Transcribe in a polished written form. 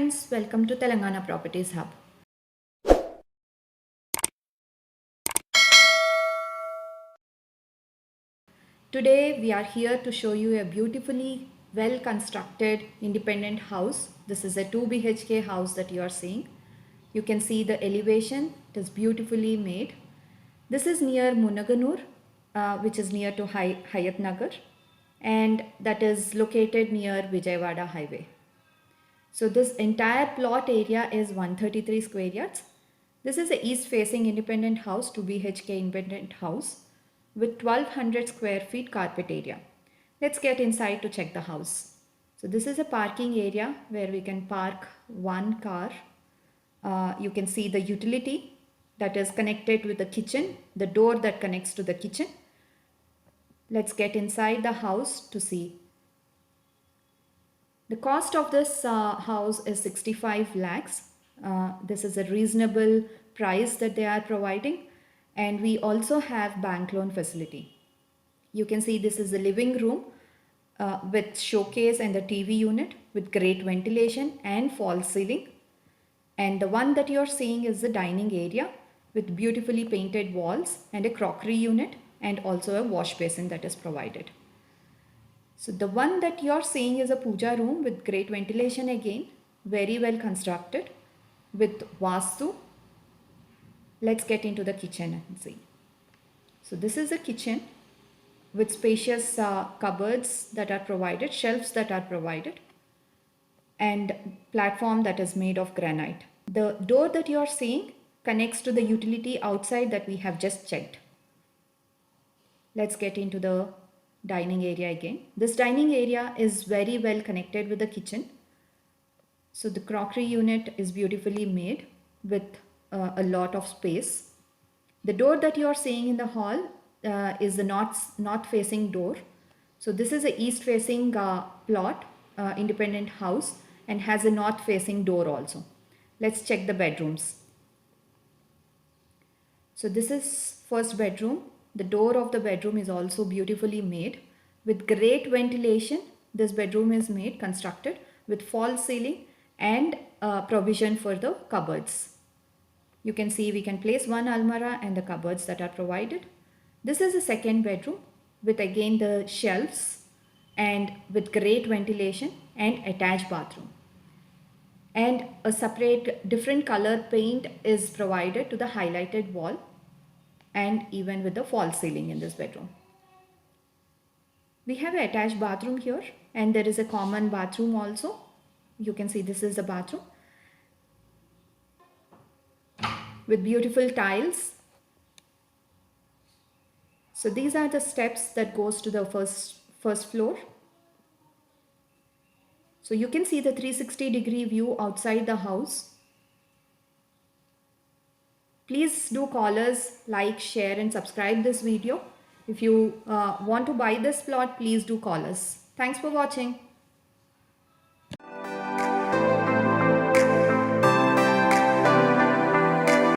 friends, welcome to Telangana Properties Hub. Today we are here to show you a beautifully well constructed independent house. This is a 2 BHK house that you are seeing. You can see the elevation, it is beautifully made. This is near Munaganur, which is near to Hayat Nagar, and that is located near Vijayawada Highway. So this entire plot area is 133 square yards. This is a east facing independent house, 2 BHK independent house with 1200 square feet carpet area. Let's get inside to check the house. So this is a parking area where we can park one car. You can see the utility that is connected with the kitchen, the door that connects to the kitchen. Let's get inside the house to see. The cost of this house is 65 lakhs. This is a reasonable price that they are providing, and we also have bank loan facility. You can see this is the living room with showcase and the TV unit with great ventilation and false ceiling. And the one that you're seeing is the dining area with beautifully painted walls and a crockery unit and also a wash basin that is provided. So the one that you're seeing is a puja room with great ventilation again, very well constructed with vastu. Let's get into the kitchen and see. So this is a kitchen with spacious cupboards that are provided, shelves that are provided, and platform that is made of granite. The door that you're seeing connects to the utility outside that we have just checked. Let's get into the dining area again. This dining area is very well connected with the kitchen. So the crockery unit is beautifully made with a lot of space. The door that you are seeing in the hall is the north facing door. So this is a east facing plot, independent house, and has a north facing door also. Let's check the bedrooms. So this is first bedroom. The door of the bedroom is also beautifully made with great ventilation. This bedroom is made, constructed with false ceiling and provision for the cupboards. You can see we can place one almirah and the cupboards that are provided. This is the second bedroom with again the shelves and with great ventilation and attached bathroom. And a separate different color paint is provided to the highlighted wall and even with the false ceiling in this bedroom. We have an attached bathroom here and there is a common bathroom also. You can see this is the bathroom with beautiful tiles. So these are the steps that goes to the first floor. So you can see the 360-degree view outside the house. Please do call us, like, share and subscribe this video. If you want to buy this plot, please do call us. Thanks for watching.